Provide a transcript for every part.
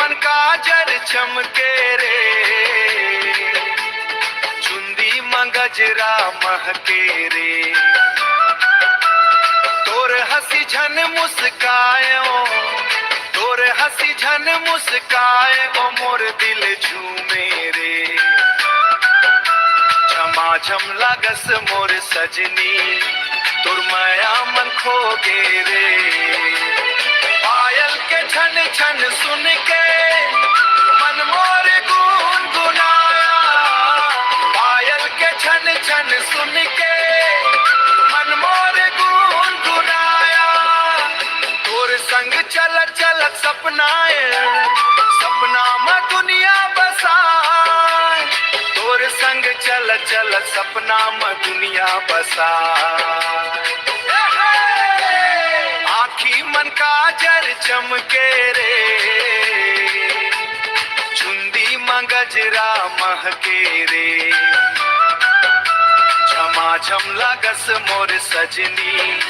मन काजर चमके रे, चुंदी मंगजरा महके रे, तोर हंसी झन मुस्कायो, तोर हंसी झन मुस्काए ओ मोर दिल झूमे रे। झमाझम लागस मोर सजनी, तोर माया मन खोगे रे। पायल के छन छन सुन के मन मोर गुनगुनाया, पायल के छन छन सुन के मन मोर गुनगुनाया। तोर संग चल चल सपनाए, सपना में दुनिया बसाए, तोर संग चल चल सपना में दुनिया बसाए। आखी मन काजर चमके रे, चुंदी मंगजरा महके रे। झमाझम लागस मोर सजनी,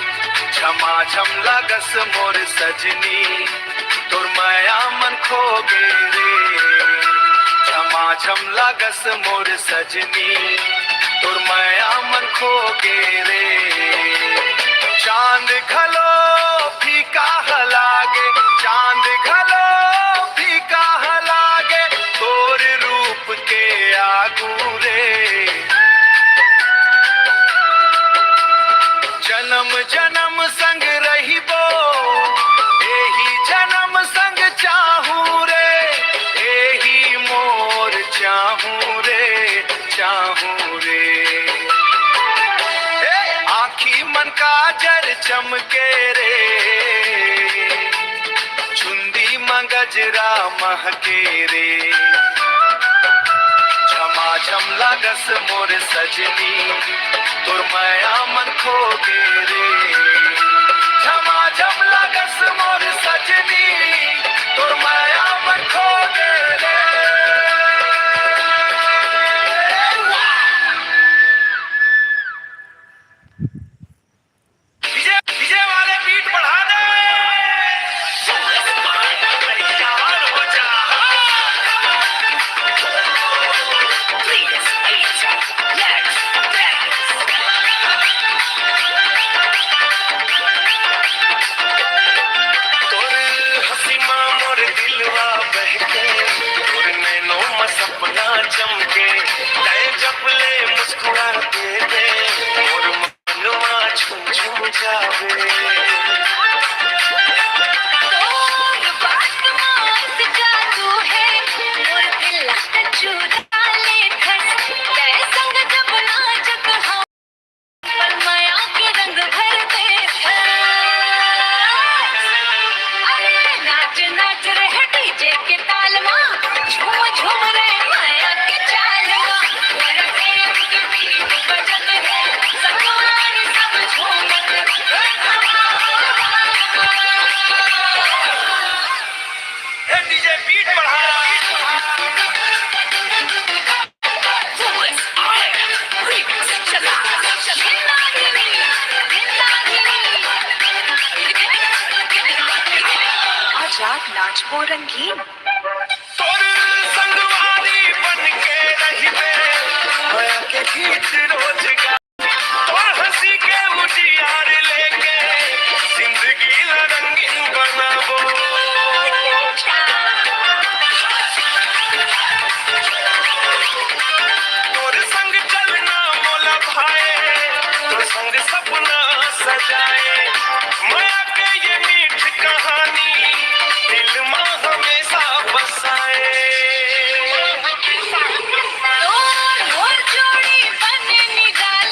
झमाझम लागस मोर सजनी, तोर माया मन खोगे रे। झमाझम लागस मोर सजनी, तोर माया मन खोगे रे। चांद घलो फीका हलागे, चांद घलो फीका हलागे, तोर रूप के आगू रे। जन्म जन्म संग रहिबो, एही जन्म संग चाहूं रे, एही मोर चाहूं रे, चाहूं रे। आखी मन काजर चमके रे, चुंदी मंगजरा महके रे। झमाझम लागस मोर सजनी, तोर माया मन खोगे रे। झमाझम लागस मोर सजनी, तोर माया मन खोगे रे। डीजे वाले बीट बढ़ा दे। तोर हंसी मां मोर दिलवा बहके, तोर नैनो में सपना चमके, तय जब ले मुस्कुरा दे मोर मनवा झूम झूम जावे। डीजे बीट बढ़ा। आजाद नाचबो रंगीन, तोर संगवारी बन के रहिबे, माया के गीत रोज गा। तोर हंसी के उजियार लेके जिंदगी ला रंगीन बनाबो। तोर संग चलना मोला भाए, तोर संग सपना सजाए। माया के ये मीठ कहानी दिल में हमेशा बसाए। जोड़ी बन निगार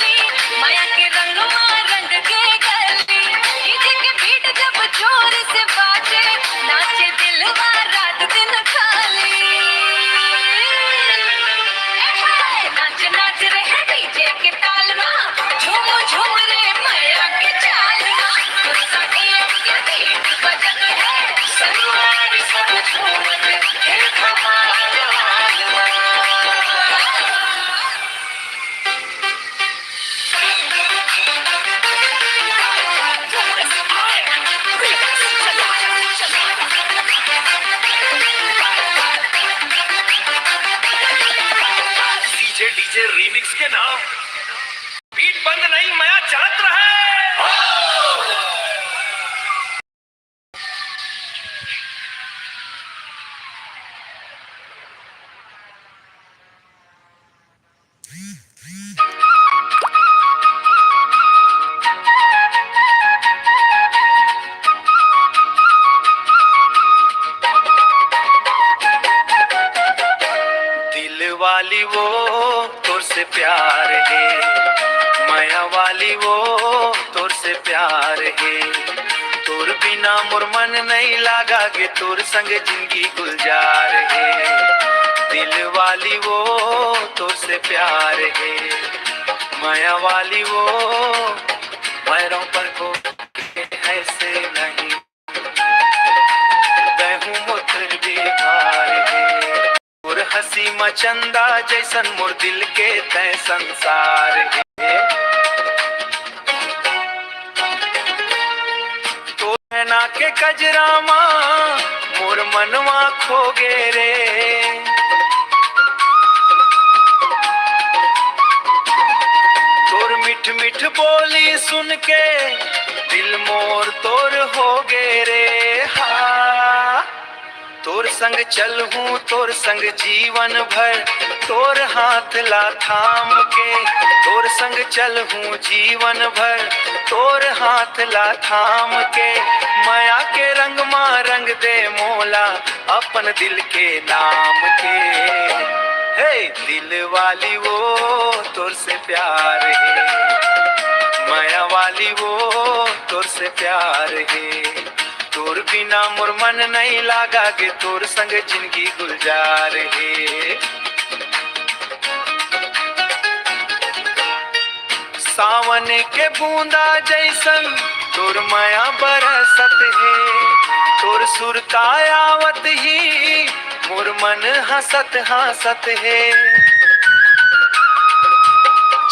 डीजे रीमिक्स के नाम बीट बंद नहीं माया चलत रहे। दिल वाली वो तोर से प्यार है, माया वाली वो तोर से प्यार है। तोर बिना मोर मन नहीं लागा गे, तोर संग जिंदगी गुलजार है। दिल वाली वो तोर से प्यार है, माया वाली वो पैरों पर को ऐसे नहीं बहू मुत्र बेकार है। मोर हंसी मचंदा जैसन मोर दिल के तय संसार है। तो ना के कजरामा मोर मनवा खो गे रे। तोर मिठ मिठ बोली सुन के दिल मोर तोर हो गे रे। हा तोर संग चल हूँ तोर संग जीवन भर, तोर हाथ ला थाम के। तोर संग चल हूँ जीवन भर, तोर हाथ ला थाम के। माया के रंग माँ रंग दे मोला अपन दिल के नाम के। हे दिल वाली वो तोर से प्यार है, माया वाली वो तोर से प्यार है। तोर बिना मोर मन नहीं लागा गे, तोर संग जिंदगी गुलजार है। सावन के बूंदा जैसन तोर माया बरसत है। तोर सुरता आवत ही मोर मन हंसत हंसत है।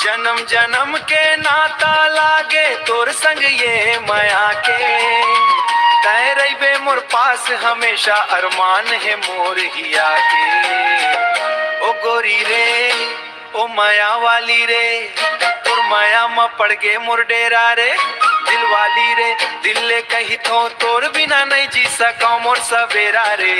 जन्म जन्म के नाता लागे तोर संग ये माया के। तय रहिबे मोर पास हमेशा, अरमान है मोर हिया के। ओ गोरी रे ओ माया वाली रे, तोर माया में पड़ गे मोर डेरा रे। दिल वाली रे दिल ले कही तो तोर बिना नहीं जी सका मोर सवेरा रे।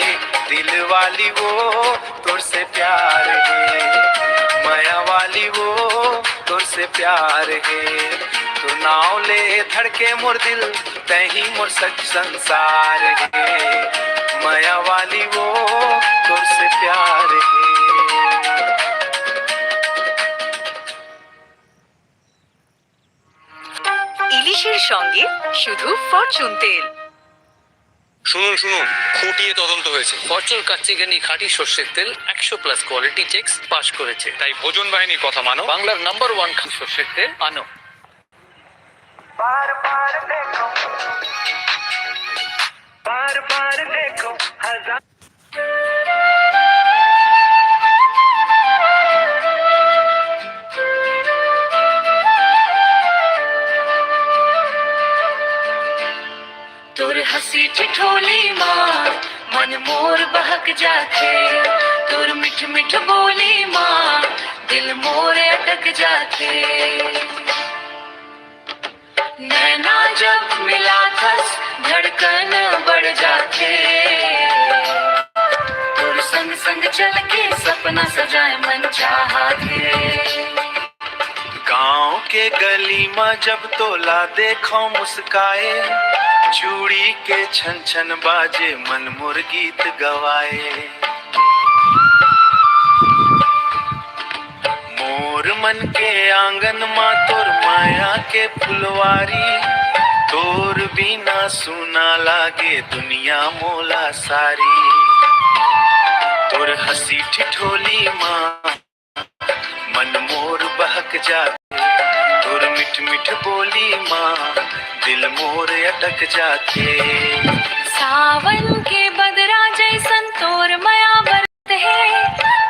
दिल वाली वो तोर से प्यार है, माया वाली वो तोर से प्यार है। तो नाव ले धड़के मोर दिल तही मोर सच संसार है। माया वाली वो तोर से प्यार है। ইলিশের সঙ্গে শুধু ফরচুন তেল। শুনুন শুনুন, খুঁটিয়ে তদন্ত হয়েছে। ফরচুন কাচ্চিঘানি খাঁটি সর্ষের তেল 100+ কোয়ালিটি চেকস পাস করেছে। তাই ভোজন বাহিনীর কথা মানো, বাংলার নাম্বার 1 সর্ষের তেল আনো। बार बार देखो, बार बार देखो हजार। तोर हंसी ठिठोली माँ मन मोर बहक जाते। तोर मिठ मिठ बोली माँ दिल मोर अटक जाते। नैना जब मिला थस धड़कन बढ़ जाते। तोर संग संग चल के सपना सजाए मन चाहा थे। गांव के गली में जब तोला देखो मुस्काए, चूड़ी के छन छन बाजे मन मोर गीत गवाए। मोर मन के आंगन माँ तोर माया के फुलवारी। तोर बिना सुना लागे दुनिया मोला सारी। तोर हंसी ठिठोली माँ मन मोर बहक जाते। तोर मिठ मिठ बोली माँ दिल मोर अटक जाते। सावन के बदरा जैसन तोर माया बरत है।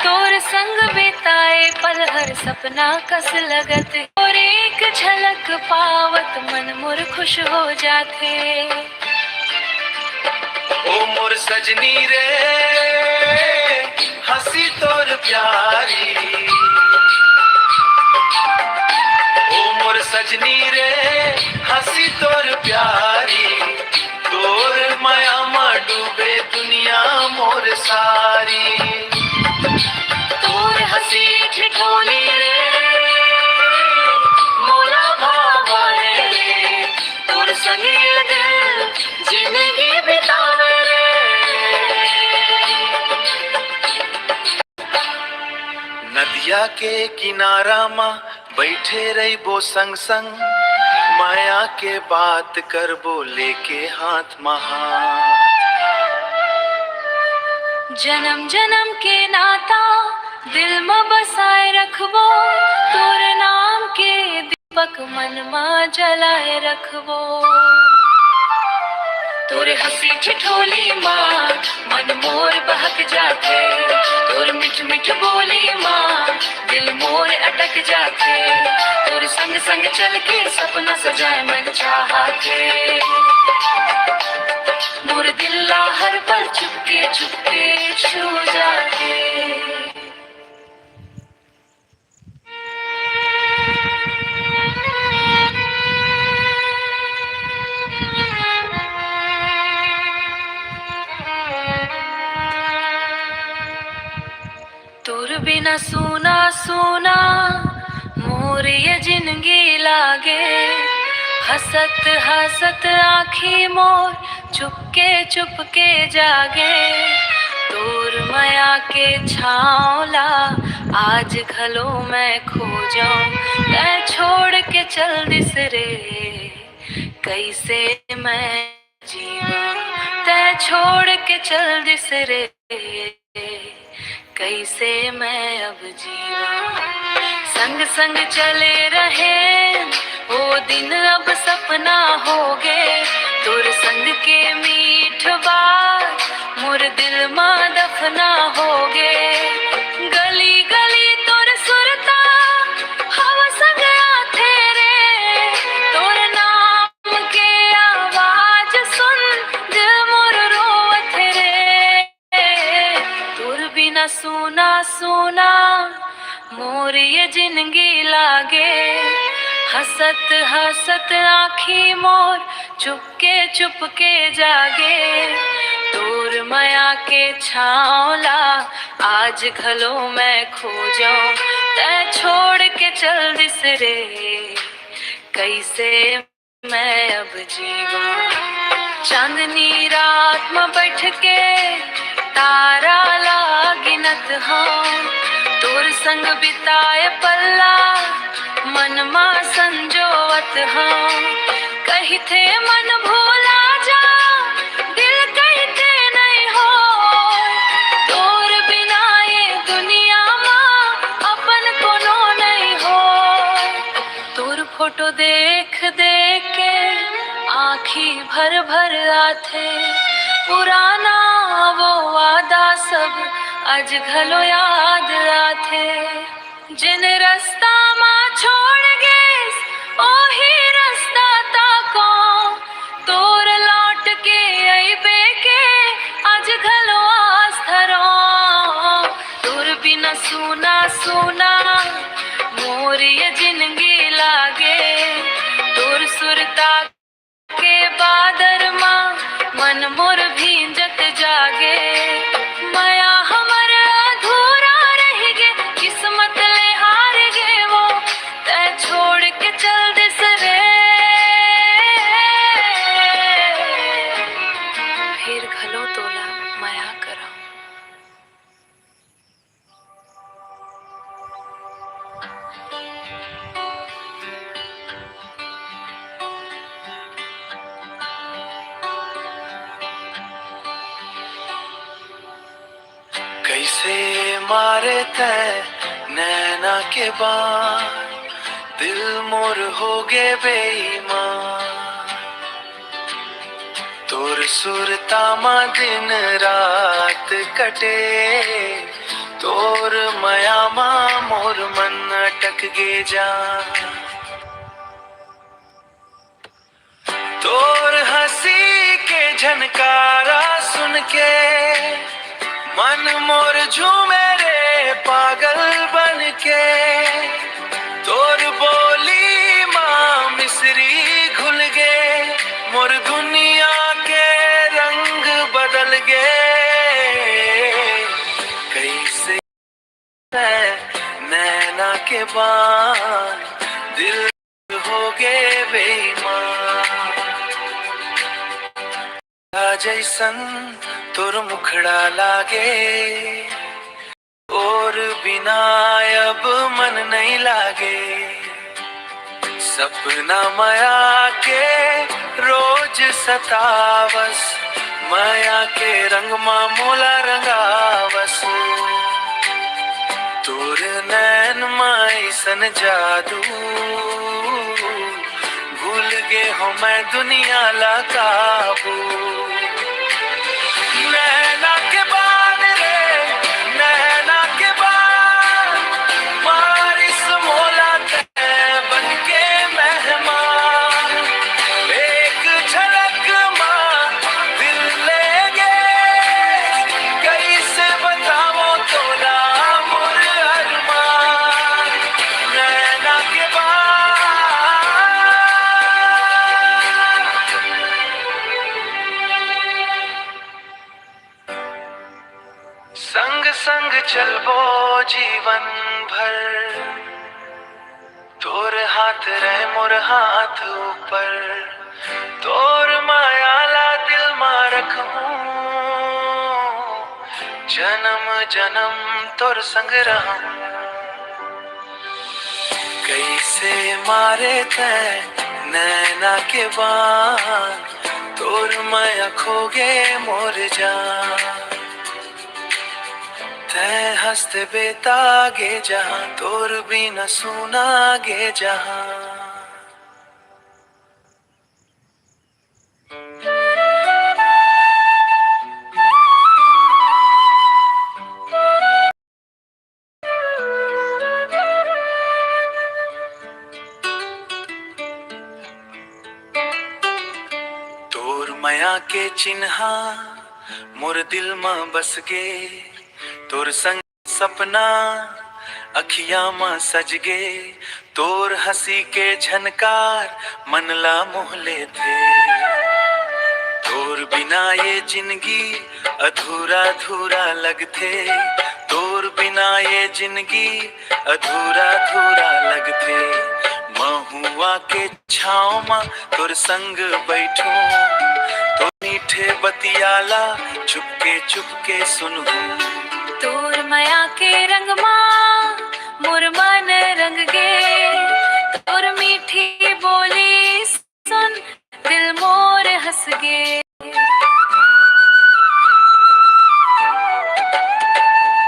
तोर संग बिताए पल हर सपना कस लगत। और एक झलक पावत मन मोर खुश हो जाते। ओ मोर सजनी रे हंसी तोर प्यारी। सजनी रे हंसी तोर प्यारी, तोर माया मा डूबे दुनिया मोर सारी। तोर हंसी ठिठोली रे मोला भावा रे, तोर संगे दिल जिंदगी बितावे रे। नदिया के किनारा मा बैठे रही बो संग संग, माया के बात कर बो लेके हाथ महा। जन्म जन्म के नाता दिल में बसाए रखबो, तोर नाम के दीपक मन में जलाए रखबो। तोरे हंसी ठिठोली माँ मन मोर बहक जाते, तोर मिठ मिठ बोली माँ दिल मोर अटक जाते, तोर संग संग चल के सपना सजाए मन चाहते। मोर दिल हर पल चुपके चुपके छू जाते। तोर बिना सुना सुना मोर ये जिंदगी लागे, हसत हसत आँखी मोर चुपके चुपके जागे। तोर माया के छावला आज घलो मैं खो जाऊं, तै छोड़ के चल दिस रे कैसे मैं जीवा, तै छोड़ के चल दिस रे कैसे मैं अब जीवा। संग संग चले रहे वो दिन अब सपना हो गए, तोर संग के मीठ बात मोर दिल में दफना हो गए। गली गली तोर सुरता हवा संग आथे रे, तोर नाम के आवाज सुन दिल मोर रोवत रे। तोर बिना सुना सुना मोर ये जिंदगी लागे, हसत हसत आँखी मोर चुपके चुपके जागे। तोर माया के छावला आज घलो मैं खो जाऊं, तै छोड़ के चल दिस रे कैसे मैं अब जीवा। चांदनी रात में बैठ के तारा ला गिनत हाँ, तोर संग बिताए पल्ला मन मा संजोवत हाँ। कही थे मन भूला जा दिल कहते नहीं हो, तोर बिना ये दुनिया माँ अपन कोनो नहीं हो। तोर फोटो देख देख के आँखी भर भर आथे, पुराना वो वादा सब आज घलो याद आथे। जिन रास्ता माँ छोड़ गए ओही रास्ता ताको, तोर लौट के अइबे के आज घलो आस धरो। तोर बिना सुना सुना मोर ये जिंदगी लागे, तोर सुरता के बादर माँ मन मोर भींजत जागे। माया हमर अधूरा रह गे, किस्मत ले हार गे वो, तै छोड़ के चल दिस रे फिर घलो तोला माया करा। कैसे मारे तै नैना के बान, दिल मोर हो गे बेईमान। तोर सुरता मा दिन रात कटे, तोर माया मा मोर मन अटक गे जा। तोर हंसी के झनकारा सुन के मन मोर झूमे रे पागल बन के। तोर बोली माँ चांदरी घुल गे, मोर दुनिया के रंग बदल गए। कैसे है नैना के बान, दिल हो गए बेईमान। जैसन तोर मुखड़ा लागे, और बिना अब मन नहीं लागे। सपना माया के रोज सतावस, माया के रंग मा मोला रंगावस। तोर नैन माई सन जादू, भूल गे हो मैं दुनिया ला काबू। नैना के बान रे, नैना के बान, बारिश मोला तै बन के मेहमान। एक झलक माँ दिल ले गे, कैसे बताओ तोला मोर अरमान। नैना के बान, संग संग चलबो जीवन भर, तोर हाथ रहे मोर हाथ ऊपर। तोर माया ला दिल मा रखूं, जन्म जन्म तोर संग रहूं। कैसे मारे तै नैना के बान, तोर माया खोगे मोर जान। तै हंसते बेतागे जहां, तोर भी न सुनागे जहां। तोर माया के चिन्हा मोर दिल में बस गे। तोर संग सपना अखियां में सज गे। तोर हंसी के झनकार मन ला मोहले थे। तोर बिना ये जिंदगी अधूरा अधूरा लगथे। तोर बिना ये जिंदगी अधूरा अधूरा लगथे। महुआ के छाँव में तोर संग बैठूं, तो मीठे बतियाला चुपके चुपके सुनूं। तोर माया के रंग माँ मोर मन रंग गे। तोर मीठी बोली सुन दिल मोर हंस गे।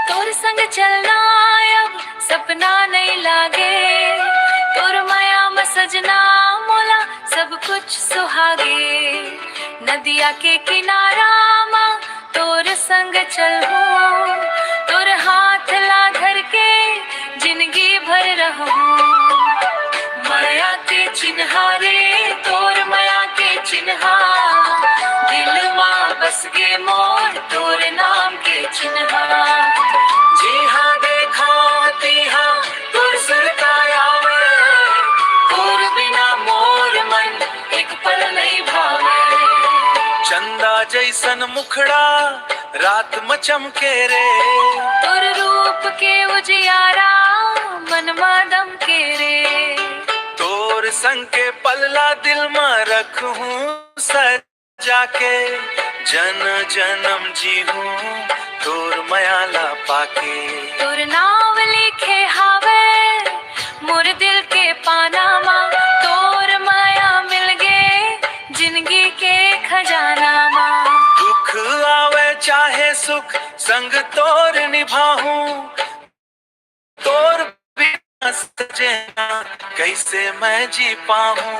तोर संग चलना अब सपना नहीं लागे। तोर माया में सजना मोला सब कुछ सुहागे। नदिया के किनारा माँ तोर संग चलूं, तोर हाथ ला धर के जिंदगी भर रहूं। माया के चिन्हारे तोर माया के चिन्हा, दिल माँ बस गे मोर तोर नाम के चिन्हा। जी हाँ देखा तिहा तोर सुरताया में, तोर बिना मोर मन एक पल नहीं भावे। चंदा जैसन मुखड़ा रात में चमके रे। तोर रूप के उजियारा मन में दम के रे। तोर संग के पलला दिल में रखूं सजा के। जन जन्म जी हूँ तोर मायाला पाके। तोर नाव लिखे हावे मोर दिल के पाना माँ। तोर माया मिल गे जिंदगी के खजाना माँ। दुख आवे चाहे सुख संग तोर निभाऊं। तोर बिना सजना कैसे मैं जी पाऊं।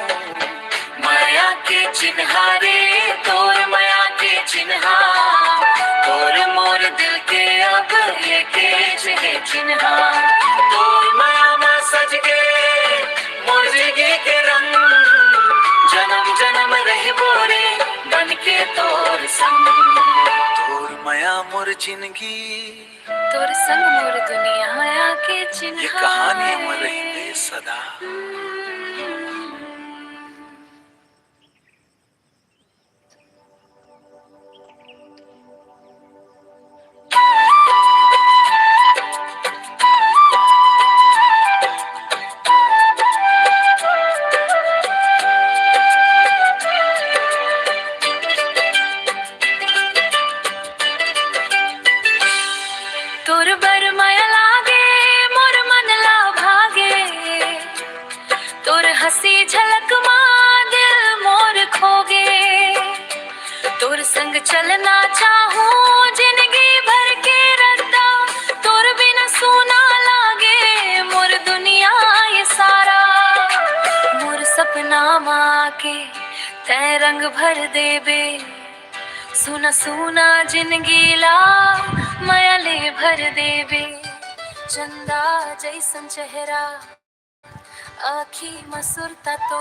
माया के चिन्हारे तोर माया के चिन्हा, तोर मोर दिल के अब लेके जहे चिन्हा। तोर माया में सज गे मोर जिंदगी के रंग। जन्म जन्म रह बोरे बन के तोर संग। तोर माया मोर जिंदगी, तोर संग मोर दुनिया माया के चिन्हा। ये कहानी अमर रही सदा। तोर बर माया लागे मोर मन ला भागे तोर हंसी झलक मां दिल मोर खोगे तोर संग चलना चाहूं जिंदगी भर के रद्दा तोर बिना सोना लागे मोर दुनिया ये सारा मोर सपना माँ के तै रंग भर देबे सुना सुना जिंदगी ला माया ले भर देबे चंदा जैसन चेहरा आखी मसुरता तो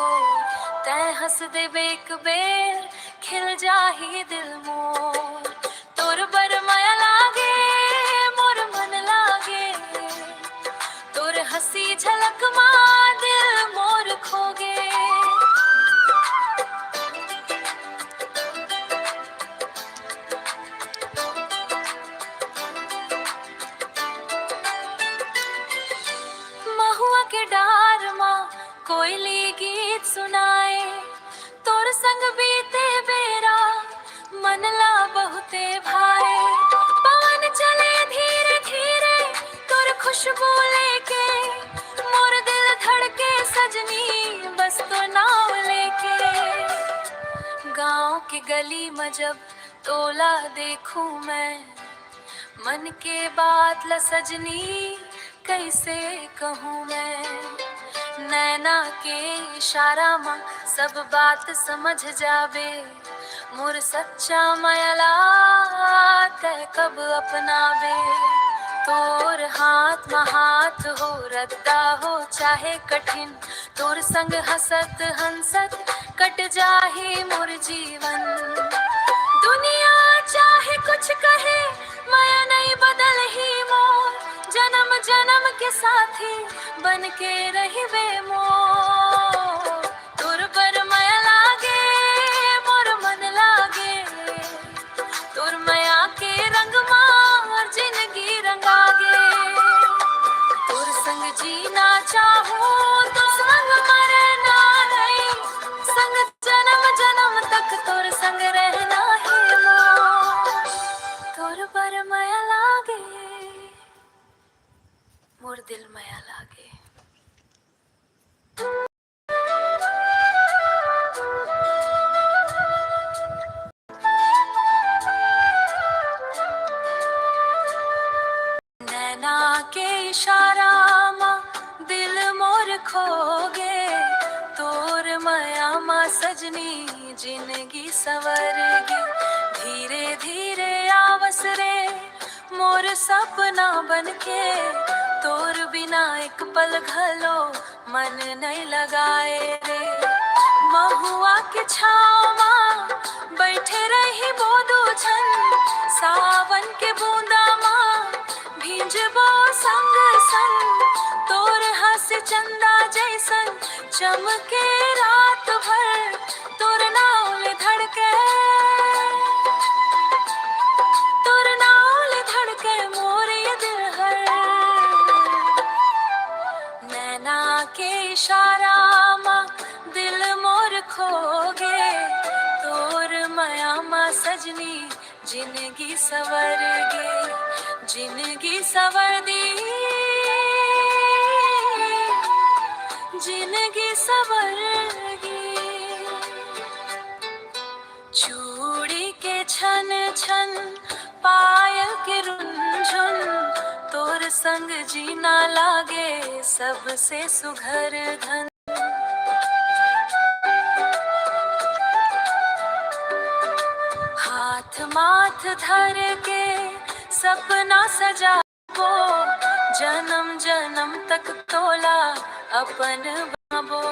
तै हंस देबे एक बेर खिल जाही दिल मोर तोर बर माया लागे मोर मन लागे तोर हंसी झलक मां दिल मोर खोगे महुआ के डार मां कोयली गीत सुनाए तोर संग बीते बेरा मन ला बहुते भाए पवन चले धीरे धीरे तोर खुशबू लेके मोर दिल धड़के सजनी बस तो नाव लेके गांव के गली में जब तोला देखूं मैं मन के बात ला सजनी कैसे कहूँ मैं नैना के इशारा मां सब बात समझ जाबे मोर सच्चा मायला तै कब अपनाबे तोर हाथ में हाथ हो रद्दा हो चाहे कठिन तोर संग हंसत हंसत कट जाही मोर जीवन दुनिया चाहे कुछ कहे माया नहीं बदल ही मोर जन्म जन्म के साथी बन के रहिबे मोर तोर बर माया लागे मोर मन लागे तोर माया के रंग मार जिंदगी रंगागे तोर संग जीना चाहूं तो संग मरना नहीं संग जन्म जन्म तक तोर संग रहना है मोर तोर बर माया लागे मोर दिल माया लागे नैना के इशारा मां दिल मोर खोगे तोर माया मां सजनी जिंदगी सवरगी धीरे धीरे आवस रे मोर सपना बनके तोर बिना एक पल घलो मन नहीं लगाए रे महुआ के छाँव मां बैठे रही बोदू छन सावन के बूंदा मां भींजबो संग संग तोर हंस चंदा जैसन चमके रात भर तोर नाव धड़के मोर ये दिल हर नैना के इशारा मां दिल मोर खोगे तोर माया मां सजनी जिंदगी सवर गे जिंदगी सवर दी जिंदगी सवर गी चूड़ी के छन छन पायल के रुंझुन तोर संग जीना लागे सबसे सुघर धन हाथ माथ धर के सपना सजाबो जन्म जन्म तक तोला अपन बाबो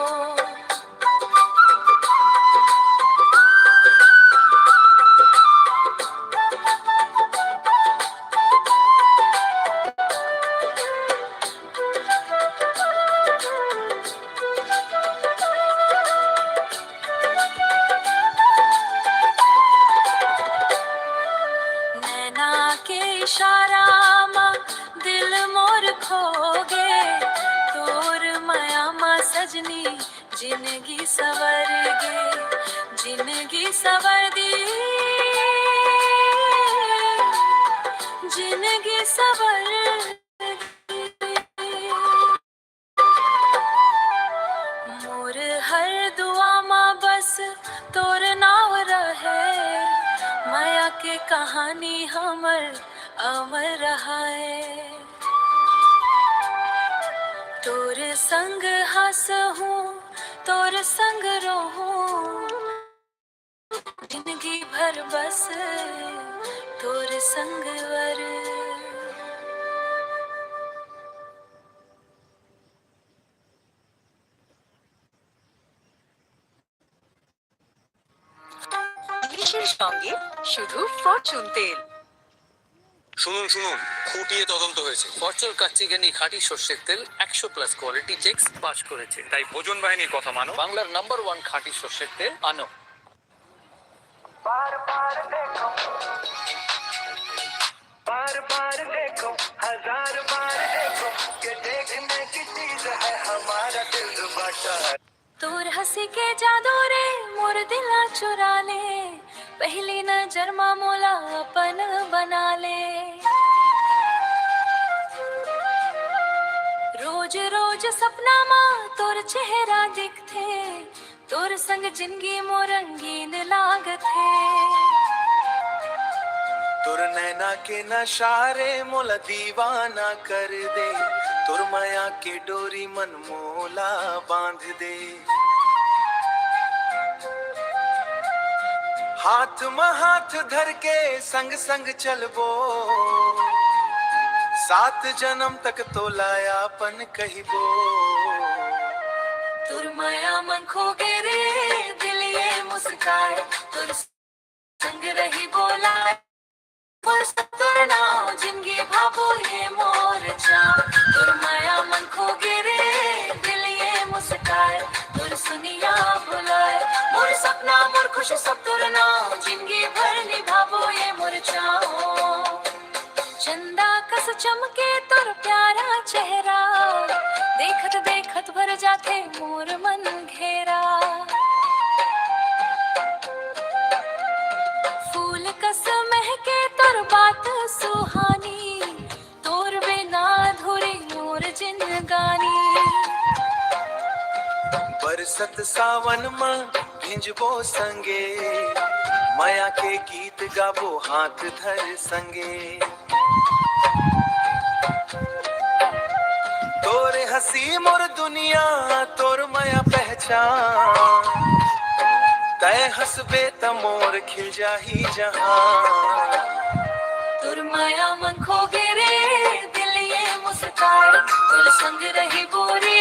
इशारा मां दिल मोर खोगे तोर माया मां सजनी जिंदगी सवर गे जिंदगी सवर दी जिंदगी सवर मोर हर दुआ माँ बस तोर नाव रहे माया के कहानी हमर अमर रहे तोर संग हंस हूँ तोर संग रहूं जिंदगी भर बस तोर संग वर বিশেষ সঙ্গে শুধু ফরচুন তেল। শুনুন শুনুন, খুঁটিয়ে তদন্ত হয়েছে। ফরচুন কাচ্চি ঘানি খাঁটি সর্ষের তেল 100+ কোয়ালিটি চেকস পাস করেছে, তাই ভোজন বাহিনীর কথা মানো। বাংলার নাম্বার 1 খাঁটি সর্ষের তেল আনো। बार बार देखो, बार बार देखो, हजार बार देखो, ये देखने की चीज है हमारा दिल बाटा है। तोर हंसी के जादू रे मोर दिला चुरा ले पहली नजर मा मोला अपन बना ले रोज रोज सपना मा तोर चेहरा दिखथे तोर संग जिंदगी मोर रंगीन लागथे तुर नैना के नशारे मोला दीवाना कर दे तुर माया के डोरी मन मोला बांध दे हाथ में हाथ धर के संग संग चलबो 7 जन्म तक तो लायापन कहिबो तुर माया मन खो गे रे दिल ये मुस्काए तुर संग रही बोला मोर सतुर नाव जिंदगी भाबो ये मोर चा तुर माया मन खो गे रे दिल ये मुस्काए तुर सुनिया बुलाए मोर सपना मोर खुशी सब तुर नाव जिंदगी भर निभाबो ये मोर चाओ चंदा कस चमके तुर प्यारा चेहरा देखत देखत भर जाते मोर मन घेरा फूल कस महके तुर बात सुहानी तोर बिना अधूरी मोर जिंदगानी बरसत सावन में भिंजबो संगे माया के गीत गाबो हाथ धर संगे तोरे हंसी मोर दुनिया तोर माया पहचान तय हंसबे त मोर खिल जाही जहां तुर माया मन खो गे रे दिल ये मुस्काए तुर संग रही बोरे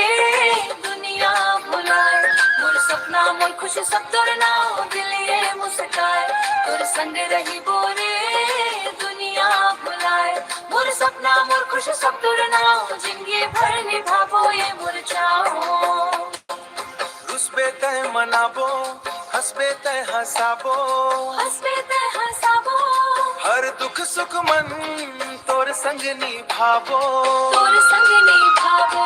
दुनिया भुलाए मोर सपना मोर खुशी सब तुर नाव दिल ये मुस्काए तुर संग रही बोरे दुनिया भुलाए मोर सपना मोर खुशी सब तुर नाव जिंदगी भर निभाबो ये मोर चाहो रुसबे तय मनाबो हंसबे तय हंसाबो हंसबे तय हंसाबो हर दुख सुख मन तोर संग निभाबो तोर संग निभाबो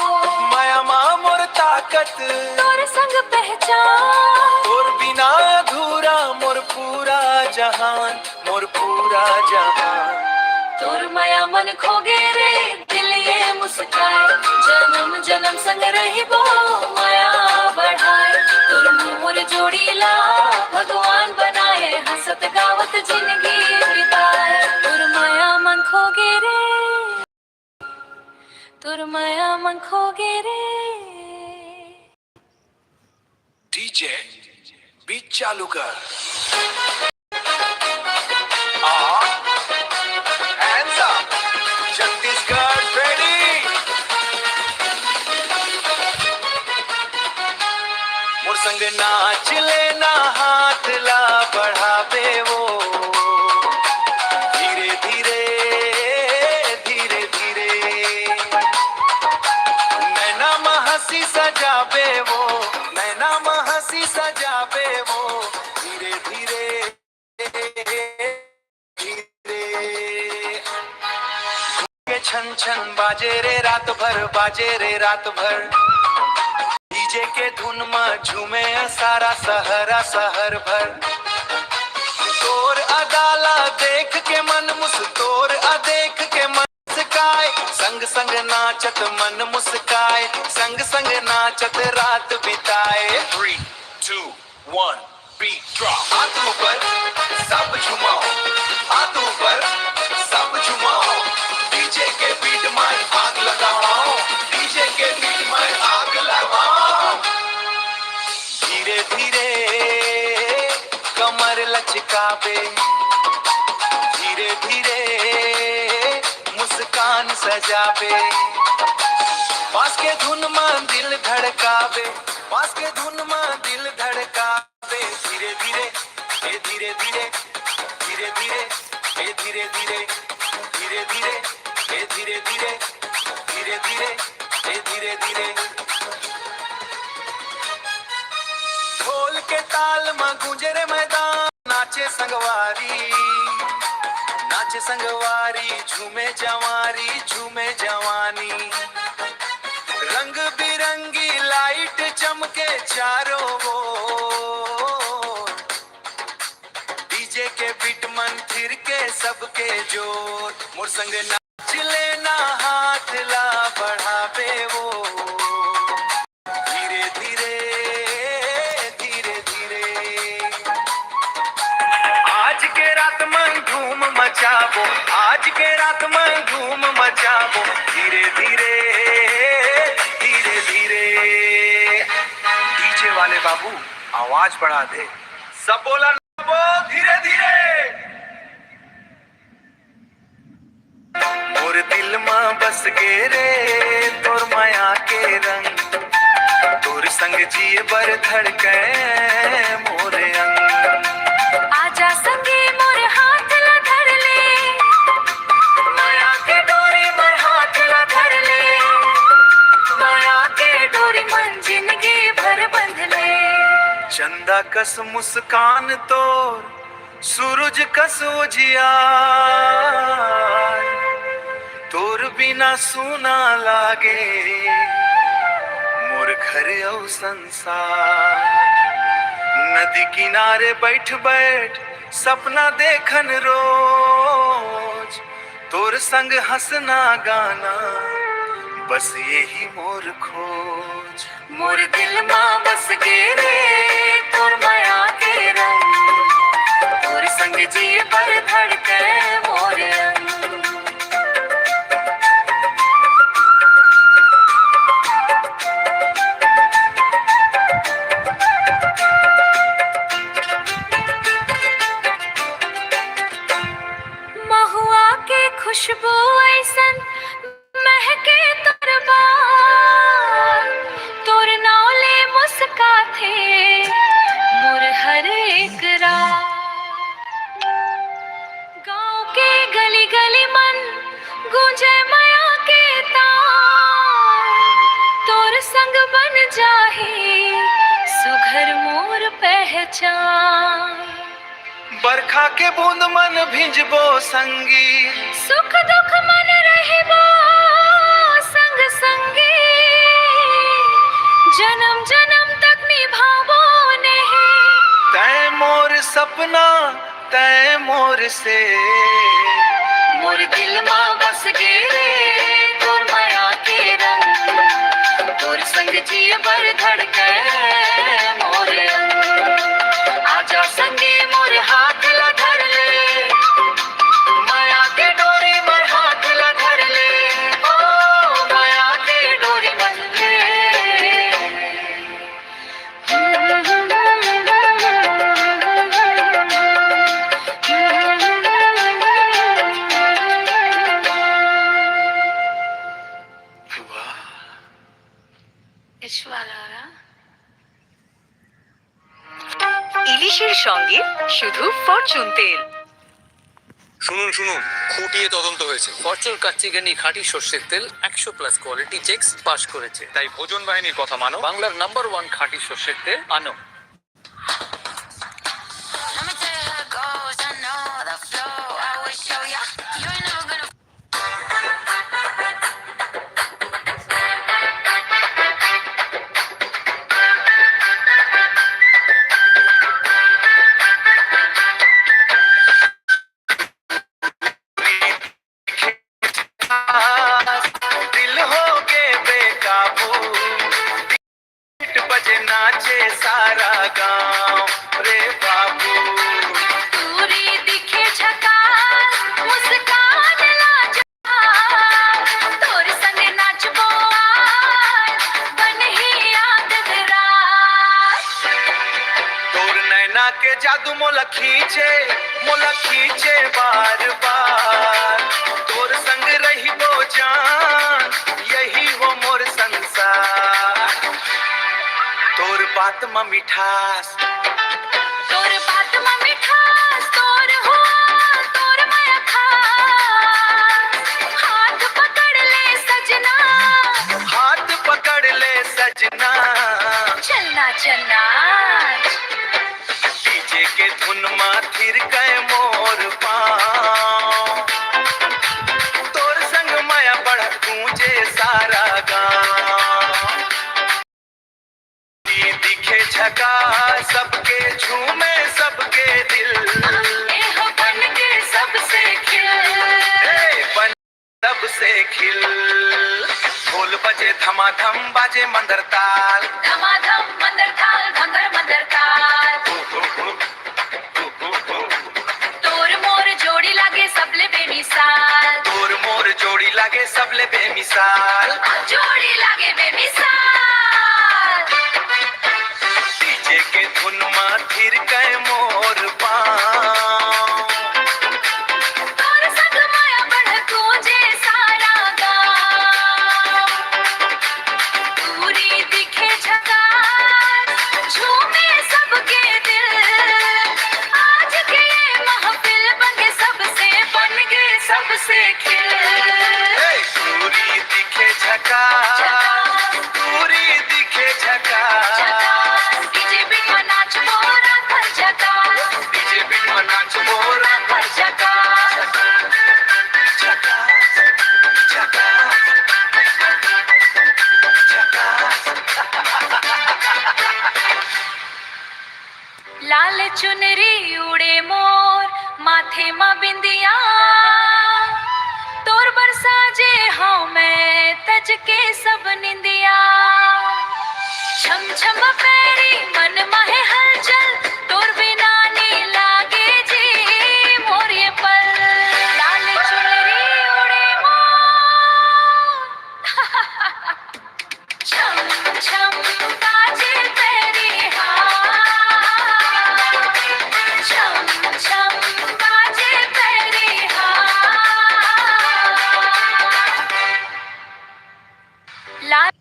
माया माँ मोर ताकत तोर संग पहचान तोर बिना अधूरा मोर पूरा जहान मोर पूरा जहान तोर माया मन खो गे रे दिल ये मुस्काए जन्म जन्म संग रही बो माया बढ़ाए तोर मोर जोड़ीला भगवान बनाए हंसत गावत जिंदगी बिताए तोर माया मन खो गे रे तोर माया मन खो गे रे डीजे बीट चालू कर Hands up, छत्तीसगढ़ ready. मोर संग नाच लेना हाथ ला बढ़ावे वो धीरे धीरे धीरे धीरे नैना में हंसी सजावे वो नैना में हंसी सजावे वो धीरे धीरे छन छन बाजे रे रात भर बाजे रे रात भर डीजे के धुन में झूमे सारा सहरा सहर भर तोर अदाला देख के मन मुस तोर देख संग नाचत मन मुस्काए, संग संग नाचत रात बिताए। 3, 2, 1 बीट ड्रॉप। हाथ ऊपर सब झुमाओ, हाथ ऊपर सब झुमाओ, डीजे के बीट में आग लगाओ, डीजे के बीट में आग लगाओ। धीरे धीरे कमर लचकावे, धीरे धीरे मुस्कान सजावे, पास के धुन में दिल धड़कावे, पास के धुन में दिल धड़कावे। धीरे धीरे ए धीरे धीरे, धीरे धीरे ए धीरे धीरे, धीरे धीरे ए धीरे धीरे, धीरे धीरे ए धीरे धीरे। ढोल के ताल में गूंजे रे मैदान, नाचे संगवारी, नाचे संगवारी, झूमे जवारी, झूमे जवानी। रंग बिरंगी लाइट चमके चारों ओर, डीजे के बीट मन फिर के सबके जोर। मोर संग नाच लेना हाथ ला बढ़ावे वो, धीरे धीरे धीरे धीरे। आज के रात में धूम मचाबो, आज के रात में धूम मचाबो, धीरे धीरे धीरे धीरे। डीजे वाले बाबू आवाज बढ़ा दे, सब बोला धीरे धीरे। मोर दिल में बस गे रे तोर माया के रंग, तोर संग जिए बर धड़के मोरे अंग। आजा संगे मोर हाथ ला धर ले, माया के डोरी मोर हाथ ला धर ले, माया के डोरी मन जिंदगी भर बंध ले। चंदा कस मुस्कान तोर, सूरज कस उजियार, तोर बिना सुना लागे मोर घर औ संसार। नदी किनारे बैठ बैठ सपना देखन रोज, तोर संग हंसना गाना बस यही मोर खोज। मोर दिल मां बस गे रे तोर माया के रंग, तोर संग जी पर धड़के मोर अंग। महुआ के खुशबू ऐसन महके तोर बाल, तोर नाले मुस्का थे मोर हर एक रात। गाँव के गली गली मन गूंजे माया के ताल, तोर संग बन जाही सुघर मोर पहचान। बरखा के बूंद मन भिंजबो संगी, सुख दुख मन रहबो संग संगी, जन्म जन्म तक निभाबो नहीं। तै मोर सपना तै मोर से, मोर दिल मां बस गे रे तोर माया के रंग, तोर संग जी बर धड़के मोर अंग। आजा संगे मोर हाथ ला धर ले, माया के डोरी मोर हाथ ला धर ले, ओ माया के डोरी बन ले। ইলিশের সঙ্গে শুধু ফরচুন তেল। শুনুন শুনুন, খুঁটিয়ে তদন্ত হয়েছে, ফরচুন কাচ্চি ঘানি খাঁটি সর্ষের তেল 100+ কোয়ালিটি চেকস পাস করেছে, তাই ভোজন বাহিনীর কথা মানো, বাংলার নাম্বার 1 খাঁটি সর্ষের তেল আনো। Let me tell you how it goes, I know the flow, I will show ya. You ain't never gonna जादू मोला खींचे बार बार। तोर संग रही वो जान, यही हो मोर संसार। तोर बात में मिठास, तोर बात में मिठास, तोर हुआ तोर माया खास। हाथ पकड़ ले सजना, हाथ पकड़ ले सजना। चलना चलना डीजे के धुन में थिर गए मोर पाँव। तोर संग माया बढ़त गूंजे सारा गाँव। दिखे झका सबके झूमे सबके दिल। एहो बन के सबसे खिल, बन सबसे खिल। ढोल बजे धमाधम बाजे मंदर ताल। धमाधम मंदर ताल, धंगर मंदर ताल। तोर मोर जोड़ी लागे सबले बेमिसाल, तोर मोर जोड़ी लागे सबले बेमिसाल। जोड़ी लागे बेमिसाल। डीजे के धुन में थिर गए मोर पाँव। तोर संग माया बढ़ गूंजे सारा गाँव। दूरी दिखे झकास, झूमे सबके दिल। आज के ये महफिल बन गए सबसे खिल। दूरी दिखे झका, दूरी दिखे झका। डीजे बीट में नाच मोरा पर झकास, डीजे बीट में नाच मोरा पर झकास। झका झका लाल चुनरी उड़े मोर माथे मा बिंदिया। तोर बरसा जे हाँ मैं तज के सब निंदिया। छम छम पैरी मन माहे हलचल, तोर बिना नी लागे जी मोर ये पल। लाल चुनरी उड़े मोर छम छम बाजे तेरी हाथ। छम छम बाजे तेरी हाथ। लाल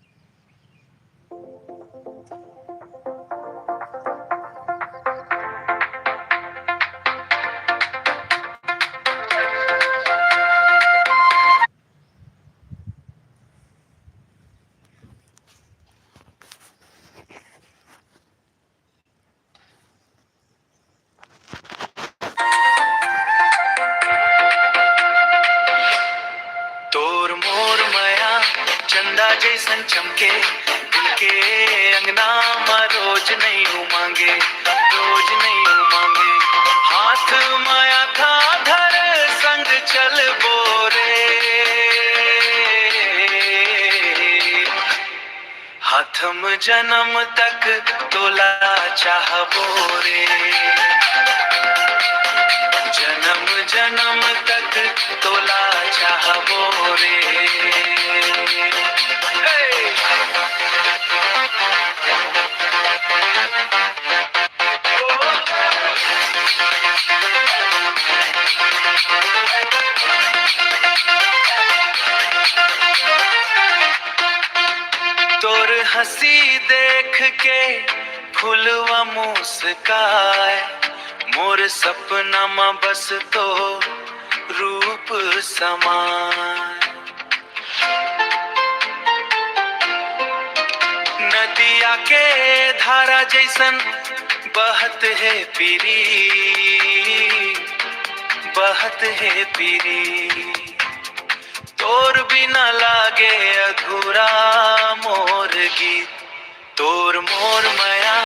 तोर मोर माया चंदा जैसन चमके। दिल के अंगना में रोज नहीं उमांगे, रोज नहीं उमांगे। हाथ माया था धर संग चल बोरे। हाथम जन्म तक तोला चाहबो रे। जन्म जन्म तक तोला चाहबो रे। तोर हंसी देख के फुलवा मुस्काए। मोर सपना में बस तो रूप समान। नदिया के धारा जैसन बहत है पीरी, बहत है पीरी। तोर बिना लागे अधूरा मोर गीत। तोर मोर माया